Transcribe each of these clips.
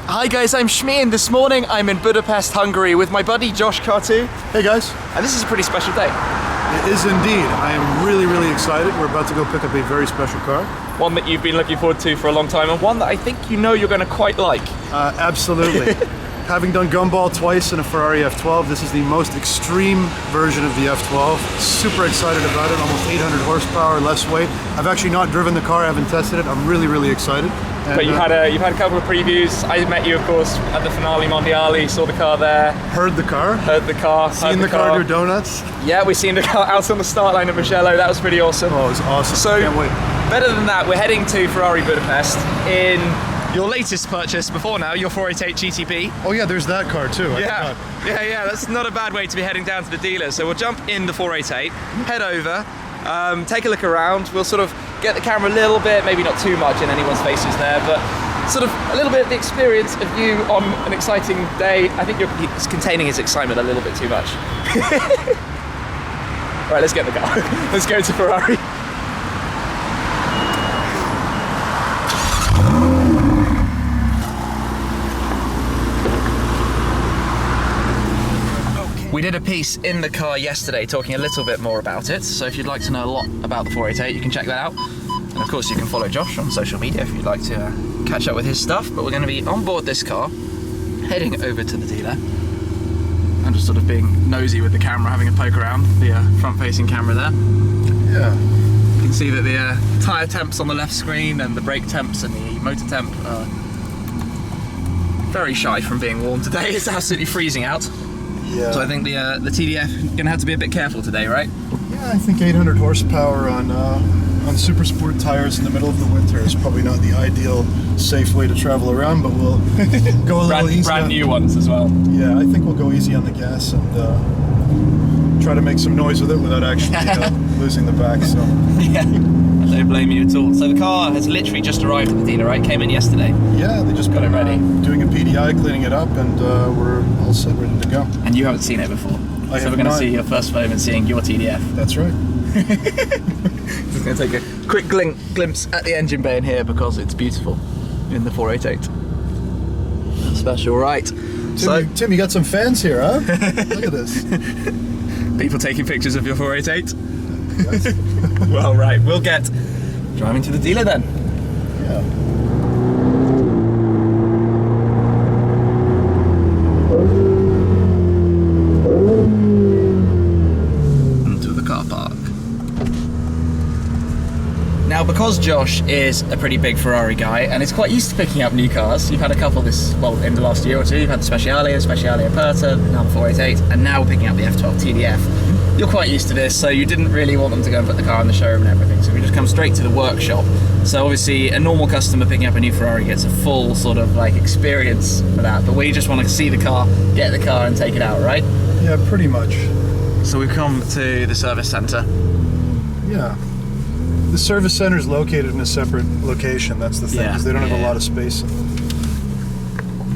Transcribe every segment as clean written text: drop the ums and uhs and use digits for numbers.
Hi guys, I'm Shmi, and this morning I'm in Budapest, Hungary with my buddy Josh Cartu. Hey guys. And this is a pretty special day. It is indeed. I am really excited. We're about to go pick up a very special car. One that you've been looking forward to for a long time, and one that I think you know you're going to quite like. Absolutely. Having done gumball twice in a Ferrari F12, this is the most extreme version of the F12. Super excited about it, almost 800 horsepower, less weight. I've actually not driven the car, I haven't tested it. I'm really excited. And, but you've had a couple of previews. I met you, of course, at the Finale Mondiali, saw the car there. Heard the car. Seen the car do donuts. Yeah, we've seen the car out on the start line at Mugello. That was pretty awesome. Oh, it was awesome. So, can't wait. Better than that, we're heading to Ferrari Budapest in your latest purchase before now, your 488 GTB. Oh yeah, there's that car too. Yeah, that's not a bad way to be heading down to the dealer. So we'll jump in the 488, head over, take a look around. We'll sort of get the camera a little bit, maybe not too much in anyone's faces there, but sort of a little bit of the experience of you on an exciting day. I think you're containing his excitement a little bit too much. All right, let's get in the car. Let's go to Ferrari. We did a piece in the car yesterday talking a little bit more about it, so if you'd like to know a lot about the 488, you can check that out. And of course you can follow Josh on social media if you'd like to catch up with his stuff. But we're going to be on board this car, heading over to the dealer. I'm just sort of being nosy with the camera, having a poke around the front-facing camera there. Yeah. You can see that the tyre temps on the left screen and the brake temps and the motor temp are very shy from being warm today. It's absolutely freezing out. Yeah. So I think the TDF is going to have to be a bit careful today, right? Yeah, I think 800 horsepower on super sport tires in the middle of the winter is probably not the ideal safe way to travel around, but we'll go a little easy. Brand new ones as well. Yeah, I think we'll go easy on the gas and try to make some noise with it without actually losing the back. So yeah, I don't blame you at all. So the car has literally just arrived at the dealer, right? Came in yesterday. Yeah, they just got it ready, doing a PDI, cleaning it up, and we're all set, ready to go. And you haven't seen it before, so we're going to see your first moment seeing your TDF. That's right. Just going to take a quick glimpse at the engine bay in here because it's beautiful in the 488. Special, right? Tim, you got some fans here, huh? Look at this. People taking pictures of your 488. Yes. Well, right, we'll get driving to the dealer then. Yeah. Into the car park. Now, because Josh is a pretty big Ferrari guy and is quite used to picking up new cars, you've had a couple in the last year or two. You've had the Speciale Aperta, now the 488, and now we're picking up the F12 TDF. You're quite used to this, so you didn't really want them to go and put the car in the showroom and everything, so we just come straight to the workshop. So obviously a normal customer picking up a new Ferrari gets a full sort of like experience for that, but we just want to see the car, get the car and take it out, right? Yeah, pretty much. So we've come to the service centre. Yeah. The service center is located in a separate location, that's the thing, because they don't have a lot of space.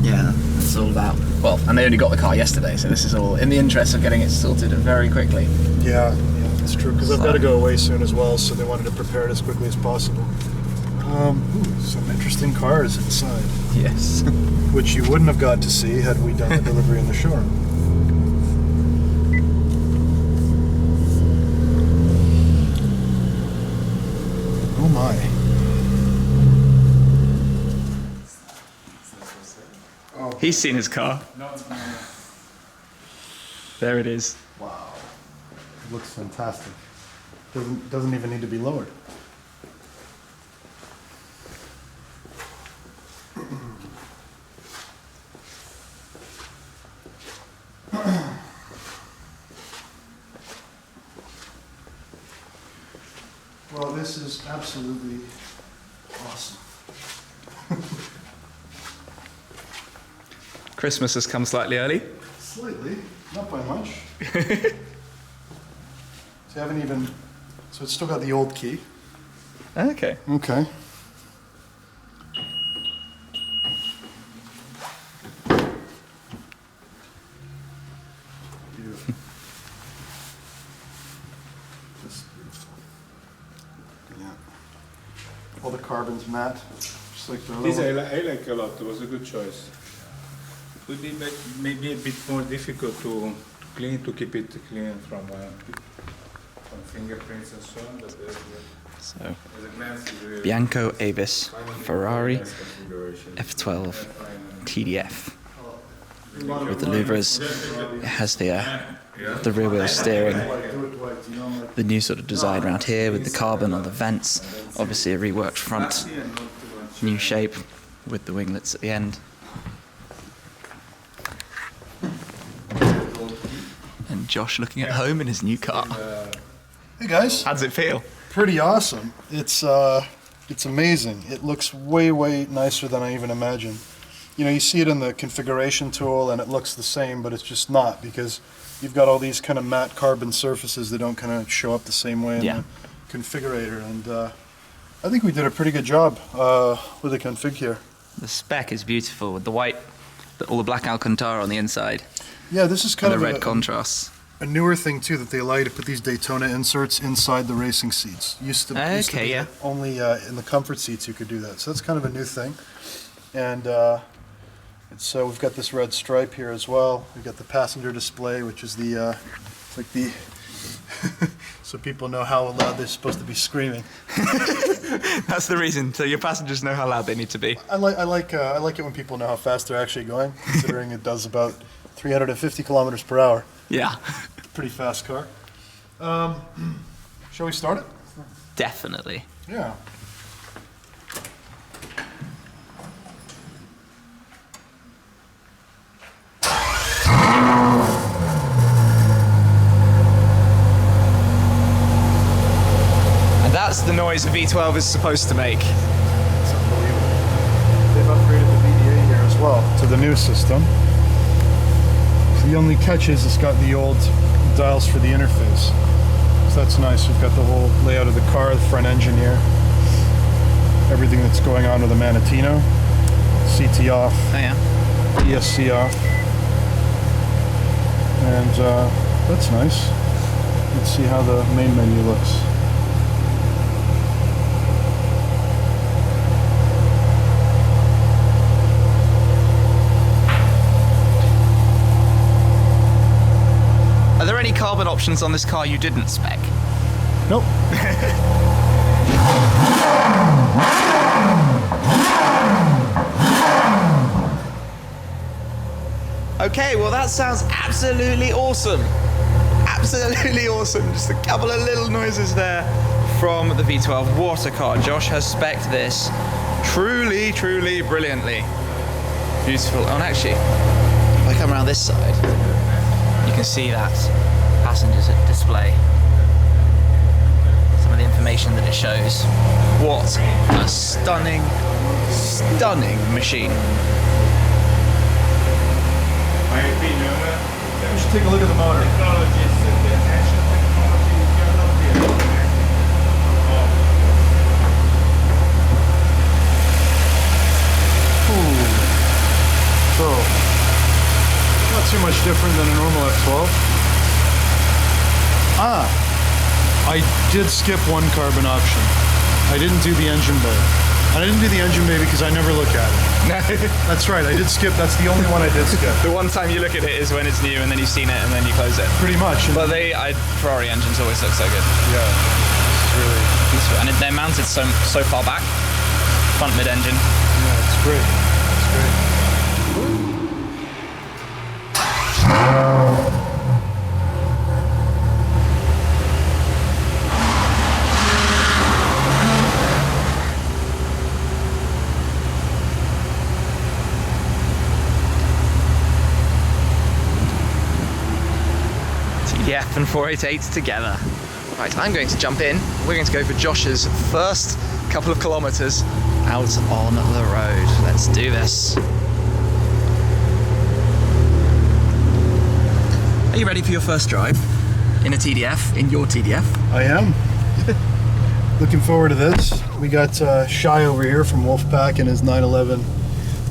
Yeah, that's all about. Well, and they only got the car yesterday, so this is all in the interest of getting it sorted very quickly. Yeah, that's true, because I've got to go away soon as well, so they wanted to prepare it as quickly as possible. Some interesting cars inside. Yes. Which you wouldn't have got to see had we done the delivery in the showroom. Oh my. He's seen his car. There it is. Wow. It looks fantastic. Doesn't even need to be lowered. Well, this is absolutely awesome. Christmas has come slightly early. Slightly, not by much. So it's still got the old key. Okay. Okay. Beautiful. Just beautiful. Yeah. All the carbon's matte, just like the other This one. I like a lot. It was a good choice. It would be maybe a bit more difficult to clean, to keep it clean from fingerprints and so on. But So, at a glance, it's really Bianco Avis Ferrari nice configuration. F12 TDF. With the louvers, it has the rear wheel steering, the new sort of design around here with the carbon on the vents, obviously a reworked front, new shape with the winglets at the end. And Josh looking at home in his new car. Hey guys, How does it feel? pretty awesome. It's amazing. It looks way nicer than I even imagined. You know, you see it in the configuration tool and it looks the same, but it's just not, because you've got all these kind of matte carbon surfaces that don't kind of show up the same way in Yeah. the configurator. And I think we did a pretty good job with the config here. The spec is beautiful with the white, all the black Alcantara on the inside, Yeah, this is kind and the of red contrasts. a newer thing too, that they allow you to put these Daytona inserts inside the racing seats. Used to Okay, be yeah. only in the comfort seats you could do that. So that's kind of a new thing. And so we've got this red stripe here as well. We've got the passenger display, which is the it's like the so people know how loud they're supposed to be screaming. That's the reason, so your passengers know how loud they need to be. I like it when people know how fast they're actually going, considering it does about 350 kilometers per hour. Yeah. Pretty fast car. Shall we start it? Definitely. Yeah. And that's the noise a V12 is supposed to make. It's unbelievable. They've upgraded the VDA here as well to the new system. The only catch is it's got the old dials for the interface. So that's nice. We've got the whole layout of the car, the front engine here. Everything that's going on with the Manatino. CT off, Oh yeah. ESC off. And that's nice. Let's see how the main menu looks. Are there any carbon options on this car you didn't spec? Nope. Okay, well that sounds absolutely awesome. Absolutely awesome. Just a couple of little noises there from the V12 water car. Josh has spec'd this truly brilliantly. Beautiful. Oh, and actually, if I come around this side, you can see that passengers display. Some of the information that it shows. What a stunning machine. My opinion, We should take a look at the motor. technologies, the ancient technology, you are not here. So, not too much different than a normal F12. I did skip one carbon option. I didn't do the engine bay. And I didn't do the engine bay because I never look at it. That's right, I did skip, that's the only one I did skip. The one time you look at it is when it's new and then you've seen it and then you close it. Pretty much. And But Ferrari engines always look so good. yeah, it's really, Beautiful. And they're mounted so far back. Front mid-engine. yeah, it's great. It's great. TDF and 488 together. Right, I'm going to jump in. We're going to go for Josh's first couple of kilometers out on the road. Let's do this. Are you ready for your first drive? In a TDF, in your TDF? I am. Looking forward to this. We got Shai over here from Wolfpack in his 911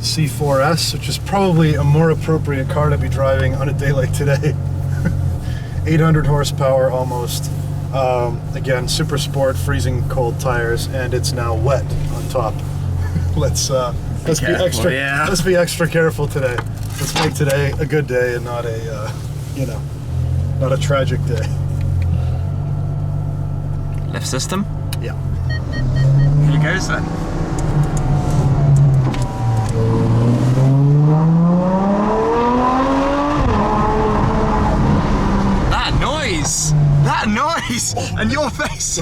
C4S, which is probably a more appropriate car to be driving on a day like today. 800 horsepower almost, Again, super sport, freezing cold tires, and it's now wet on top. Let's be extra. Yeah. Let's be extra careful today. Let's make today a good day and not a not a tragic day. Lift system. Yeah. Here goes then. That noise! And your face!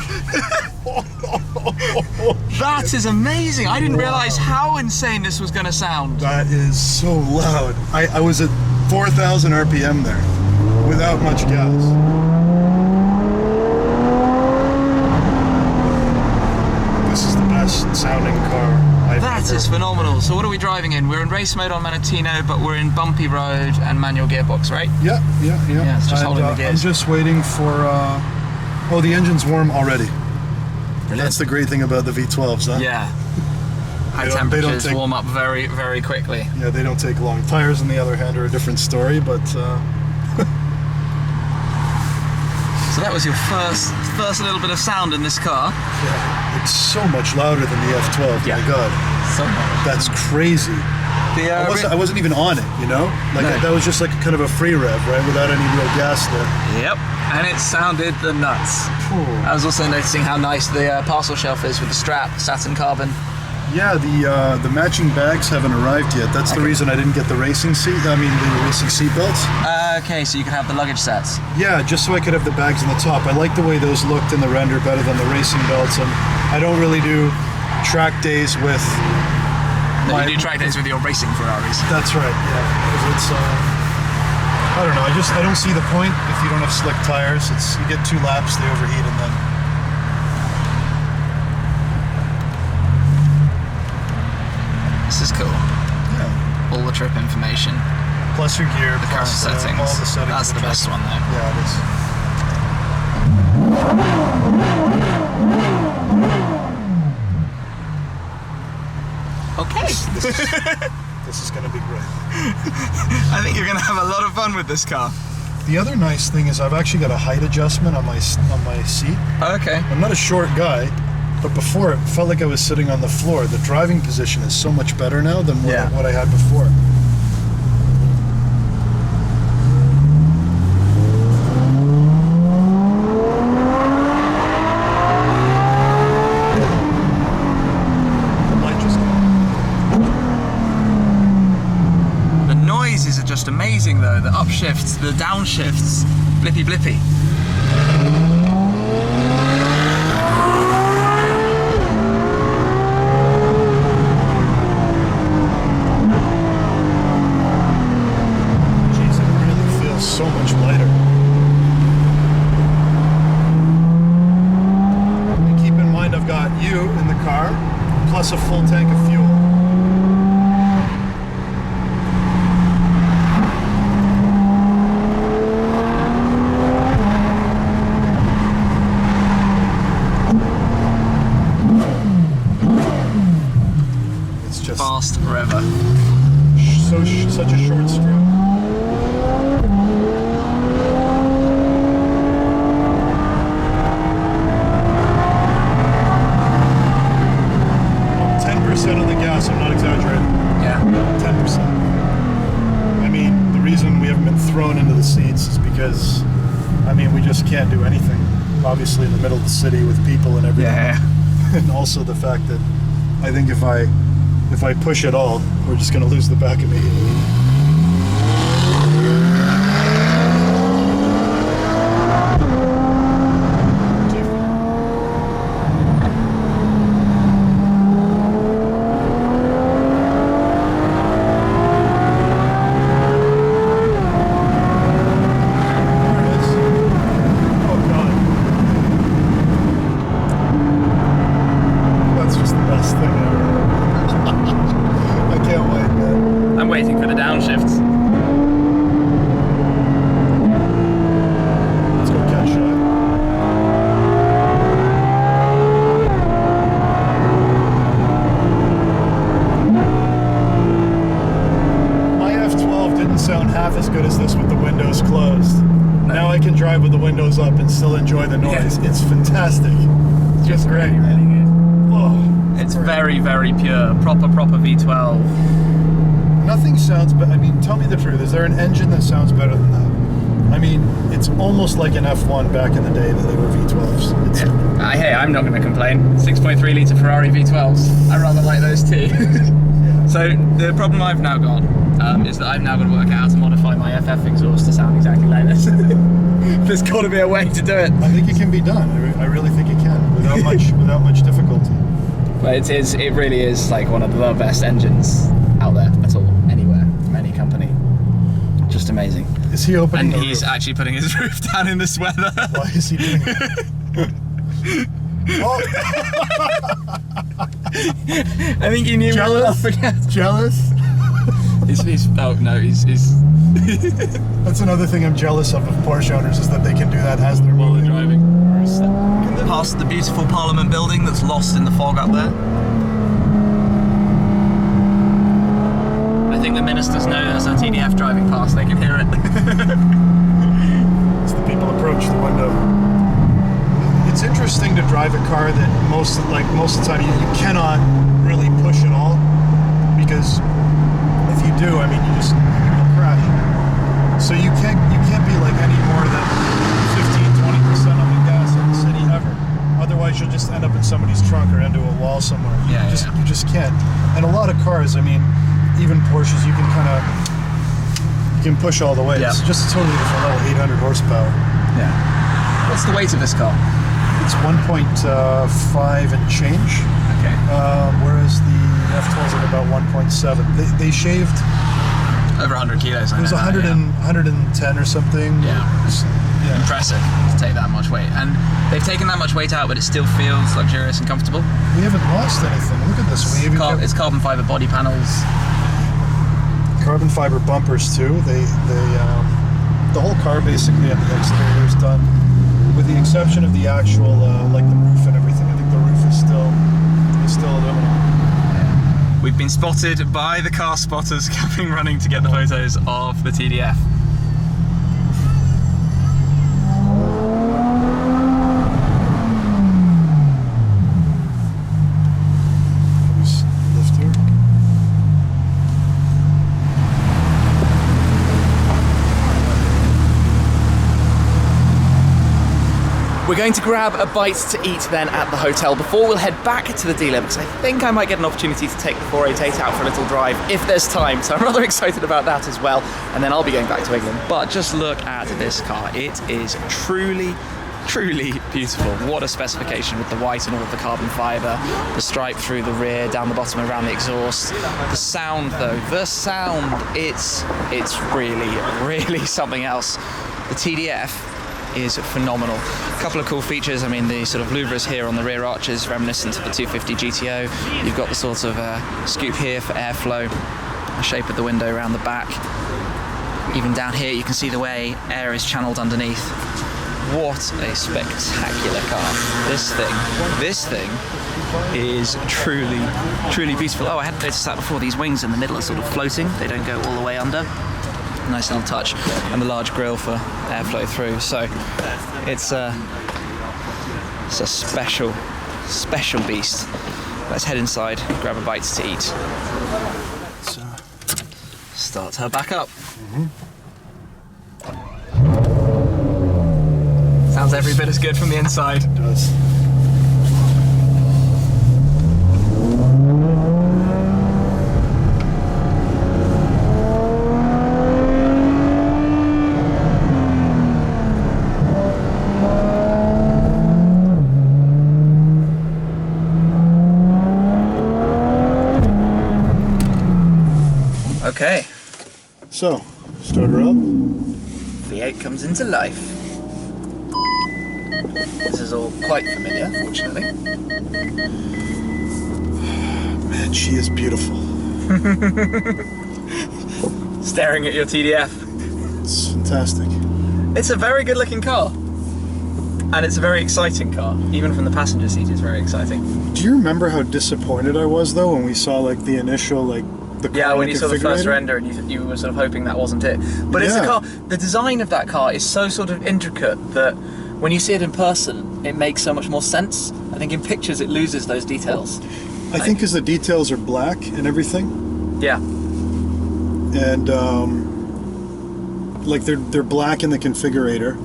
That is amazing! I didn't realise how insane this was going to sound. That is so loud. I was at 4,000 RPM there, without much gas. This is the best sounding car I've That ever. is phenomenal. So what are we driving in? We're in race mode on Manatino, but we're in bumpy road and manual gearbox, right? Yeah. Yeah, it's just holding the gears. I'm just waiting for, oh, the engine's warm already. Brilliant. That's the great thing about the V12s, huh? Yeah. High They don't temperatures take- warm up very, very quickly. Yeah, they don't take long. Tires, on the other hand, are a different story, but So that was your first little bit of sound in this car. yeah, it's so much louder than the F12. Yeah. My God, So much. that's crazy. I wasn't even on it, you know? Like, No. that was just like kind of a free rev, right? Without any real gas there. Yep, and it sounded the nuts. I was also noticing how nice the parcel shelf is with the strap, satin carbon. Yeah, the matching bags haven't arrived yet. That's the reason I didn't get the racing seat. I mean, the racing seat belts. Okay, so you can have the luggage sets. Yeah, just so I could have the bags on the top. I like the way those looked in the render better than the racing belts, and I don't really do track days with. No, you do track days with your racing Ferraris. That's right. Yeah, because it's. I don't know. I don't see the point if you don't have slick tires. You get 2 laps, they overheat, and then. This is cool. Yeah. All the trip information. Plus your gear, The current plus settings. all the settings. That's the best one though. Yeah, it is. Okay. This is going to be great. I think you're going to have a lot of fun with this car. The other nice thing is I've actually got a height adjustment on my seat. Okay. I'm not a short guy, but before it felt like I was sitting on the floor. The driving position is so much better now than what I had before. The noises are just amazing though. The upshifts, the downshifts, blippy blippy. Jeez, it really feels so much lighter. And keep in mind I've got you in the car, plus a full tank of fuel. It's just Fast forever. such a short stroke. Well, 10% on the gas, I'm not exaggerating. Yeah. 10%. I mean, the reason we haven't been thrown into the seats is because, I mean, we just can't do anything. Obviously in the middle of the city with people and everything. Yeah. And also the fact that I think if I push at all, we're just going to lose the back immediately. I'm waiting for the downshifts. Let's go catch shot. My F12 didn't sound half as good as this with the windows closed. Now I can drive with the windows windows up and still enjoy the noise. It's fantastic. It's just great. Really good. Oh, It's very, very pure. Proper V12. nothing sounds better. I mean, tell me the truth. Is there an engine that sounds better than that? I mean, it's almost like an F1 back in the day that they were V12s. It's, Hey, I'm not going to complain. 6.3 litre Ferrari V12s. I rather like those too. So the problem I've now got is that I've now got to work out how to modify my FF exhaust to sound exactly like this. There's got to be a way to do it. I think it can be done. I really think it can without much difficulty. But it really is like one of the best engines out there at all, anywhere, from any company. Just amazing. Is he opening? And the he's roof? actually putting his roof down in this weather. Why is he doing that? Oh. I think he knew Jealous? we were up against. Jealous? Oh no, he's That's another thing I'm jealous of Porsche owners, is that they can do that as they're while they're moving. driving. Past the beautiful Parliament building that's lost in the fog up there. I think the ministers know there's a TDF driving past, they can hear it. As the people approach the window. It's interesting to drive a car that most of the time you cannot really push at all, because if you do, I mean, you'll crash. So you can't be like any more than 15-20% on the gas in the city ever. Otherwise, you'll just end up in somebody's trunk or into a wall somewhere. Yeah, You just can't. And a lot of cars, I mean, even Porsches, you can push all the way. Yeah. It's just a totally different level, 800 horsepower. Yeah. What's the weight of this car? It's 1.5 and change. Okay. Whereas the F12's at about 1.7. They shaved. Over 100 kilos. It was 110 or something. Yeah. Yeah. Impressive to take that much weight. And they've taken that much weight out, but it still feels luxurious and comfortable. We haven't lost anything. Look at this. We even got It's carbon fiber body panels. carbon fiber bumpers too. The whole car basically at the exterior is done, with the exception of the actual like the roof and everything. I think the roof is still aluminum. We've been spotted by the car spotters coming running to get the photos of the TDF. Just lift here. We're going to grab a bite to eat then at the hotel before we'll head back to the dealer, because I think I might get an opportunity to take the 488 out for a little drive if there's time. So I'm rather excited about that as well. And then I'll be going back to England. But just look at this car. It is truly beautiful. What a specification with the white and all of the carbon fiber, the stripe through the rear, down the bottom and around the exhaust. The sound though, it's really something else. The TDF is phenomenal. A couple of cool features. I mean, the sort of louvres here on the rear arches, reminiscent of the 250 GTO. You've got the sort of scoop here for airflow, the shape of the window around the back. Even down here, you can see the way air is channeled underneath. What a spectacular car. This thing is truly beautiful. Oh, I hadn't noticed that before. These wings in the middle are sort of floating. They don't go all the way under. Nice little touch, and the large grille for airflow through. So it's a special beast. Let's head inside, grab a bite to eat. So, Start her back up. Sounds every bit as good from the inside. it does. Okay, So, start her up. V8 comes into life. This is all quite familiar, fortunately. Man, she is beautiful. Staring at your TDF. It's fantastic. It's a very good looking car. And it's a very exciting car. Even from the passenger seat, it's very exciting. Do you remember how disappointed I was though when we saw like the initial the car. Yeah, when you saw the first configurator. render and you were sort of hoping that wasn't it. But it's a Yeah. car, the design of that car is so sort of intricate that when you see it in person, it makes so much more sense. I think in pictures it loses those details. I think because the details are black and everything, Yeah, and like they're black in the configurator,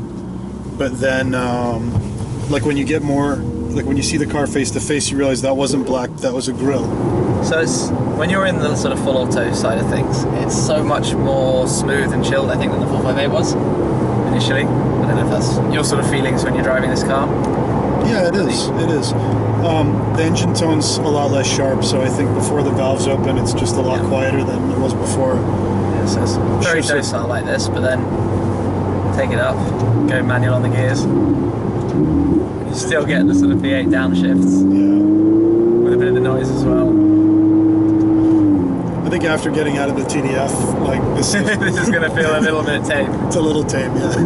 but then like when you get more, like when you see the car face to face, you realize that wasn't black, that was a grille. so it's, when you're in the sort of full auto side of things, it's so much more smooth and chilled, I think, than the 458 was initially. I don't know if that's your sort of feelings when you're driving this car. Yeah, it is. It is. The engine tone's a lot less sharp, so I think before the valves open, it's just a lot quieter than it was before. Yeah, so it's very Sure, docile like this, but then take it up, go manual on the gears. You still get the sort of V8 downshifts Yeah. with a bit of the noise as well. I think after getting out of the TDF, like this, This is going to feel a little bit tame. it's a little tame. Yeah.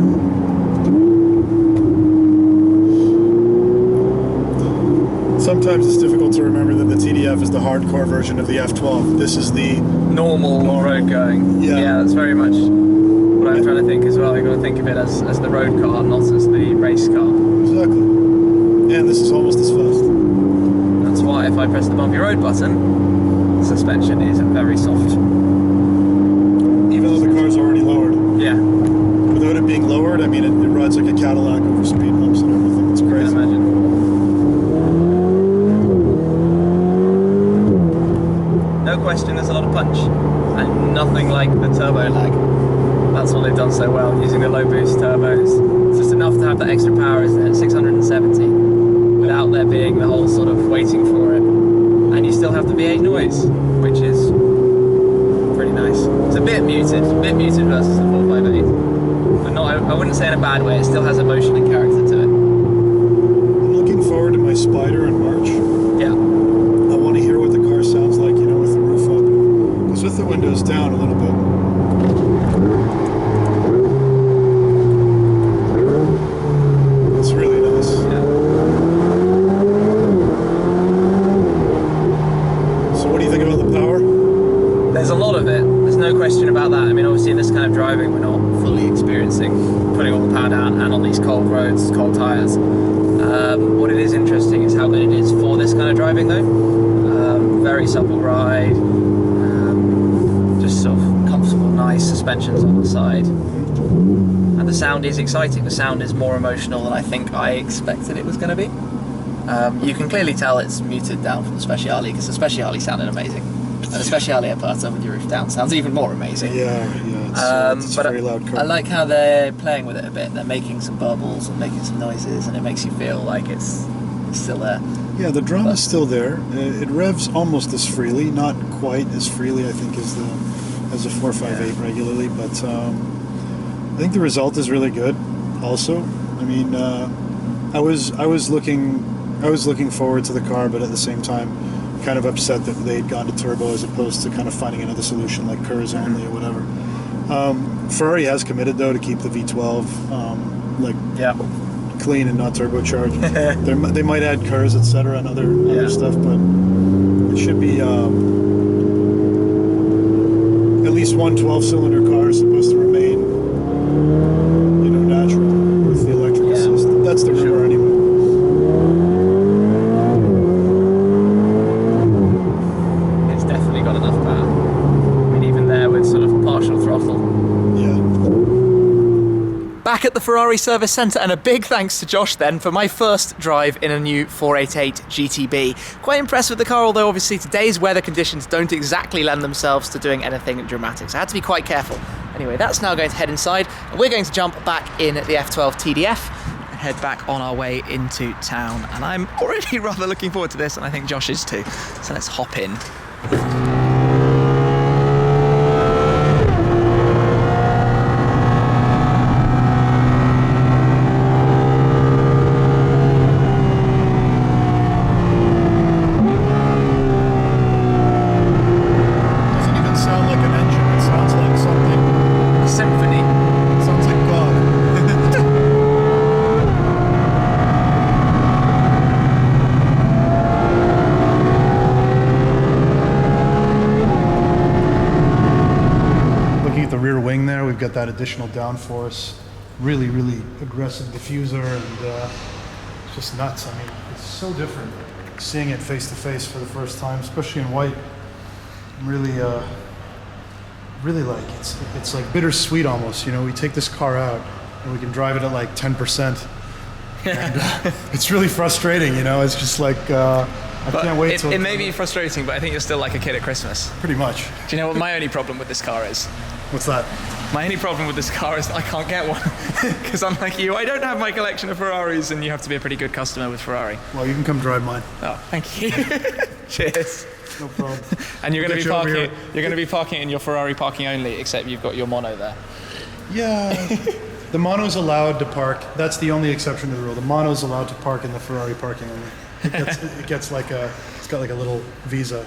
Sometimes it's difficult to remember that the TDF is the hardcore version of the F12. This is the Normal or road going. Yeah. That's very much what I'm trying to think as well. You've got to think of it as the road car, not as the race car. exactly, and this is almost as fast. That's why if I press the bumpy road button, the suspension is very soft. Even though the car's already lowered. Yeah, Without it being lowered, I mean, it rides like a Cadillac over speed bumps and everything. It's I can crazy. imagine. No question, there's a lot of punch, and nothing like the turbo lag. That's what they've done so well, using the low boost turbos. It's just enough to have that extra power, isn't it? 670, without there being the whole sort of waiting for it. And you still have the V8 noise, which is pretty nice. It's a bit muted versus the 458. But not, I wouldn't say in a bad way, it still has emotion and character to it. I'm looking forward to my Spider in March. Yeah. I want to hear what the car sounds like, you know, with the roof up. Because with the windows down a little bit. It's really nice. Yeah. So what do you think about the power? There's a lot of it. There's no question about that. I mean, obviously in this kind of driving, we're not fully experiencing putting all the power down and on these cold roads, cold tyres. What it is interesting is how good it is for this kind of driving, though. Very supple ride, just sort of comfortable, nice suspensions on the side. And the sound is exciting. The sound is more emotional than I think I expected it was going to be. You can clearly tell it's muted down from the Speciale, because the Speciale sounded amazing. And the Speciale Aperta with your roof down sounds even more amazing. Yeah, it's a But very loud car. I like how they're playing with it a bit. They're making some bubbles and making some noises, and it makes you feel like it's still there. Yeah, the drum is still there. It revs almost as freely, not quite as freely, I think, as the 458 regularly, but I think the result is really good. Also, I mean, I was looking forward to the car, but at the same time, kind of upset that they'd gone to turbo as opposed to kind of finding another solution like KERS only or whatever. Ferrari has committed though to keep the V12 clean and not turbocharged. They might add KERS, etc., and other stuff, but it should be at least one 12-cylinder car is supposed to remain, you know, natural with the electric assist. That's the rumor anyway. It's definitely got enough power. I mean, even there with sort of partial throttle. Yeah. Back at the Ferrari Service Centre, and a big thanks to Josh then for my first drive in a new 488 GTB. Quite impressed with the car, although obviously today's weather conditions don't exactly lend themselves to doing anything dramatic, so I had to be quite careful. Anyway, that's now going to head inside, and we're going to jump back in the F12 TDF and head back on our way into town. And I'm already rather looking forward to this, and I think Josh is too. So let's hop in. get that additional downforce. Really, really aggressive diffuser, and it's just nuts. I mean, it's so different seeing it face to face for the first time, especially in white. I'm really, really like it's like bittersweet almost. You know, we take this car out and we can drive it at like 10%. And, it's really frustrating, you know. It's just like I can't wait till it may be frustrating, but I think you're still like a kid at Christmas. Pretty much. Do you know what my only problem with this car is? What's that? My only problem with this car is that I can't get one because unlike you, I don't have my collection of Ferraris, and you have to be a pretty good customer with Ferrari. Well, you can come drive mine. Oh, thank you. Cheers. No problem. And you're going to be parking. You're going to be parking in your Ferrari parking only, except you've got your mono there. Yeah. The mono's allowed to park. That's the only exception to the rule. The mono's allowed to park in the Ferrari parking only. It's got like a little visa.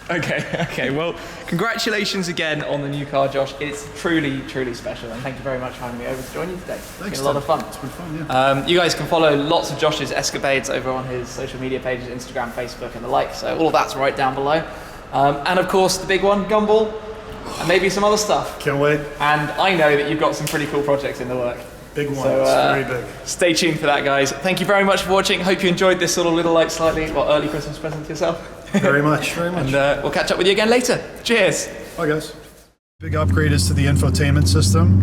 Okay. Well, congratulations again on the new car, Josh. It's truly, truly special, and thank you very much for having me over to join you today. Thanks. It's been a lot of fun. It's been fun, yeah. You guys can follow lots of Josh's escapades over on his social media pages, Instagram, Facebook, and the like. So all of that's right down below. And of course, the big one, Gumball, and maybe some other stuff. Can't wait. And I know that you've got some pretty cool projects in the work. Big one. So, it's very big. Stay tuned for that, guys. Thank you very much for watching. Hope you enjoyed this sort of little, like, slightly early Christmas present to yourself. Very much, very much. And we'll catch up with you again later. Cheers. Bye, guys. Big upgrade is to the infotainment system.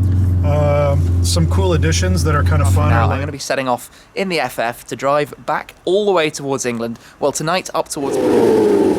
Some cool additions that are kind of fun. Now I'm going to be setting off in the FF to drive back all the way towards England. Well, tonight up towards...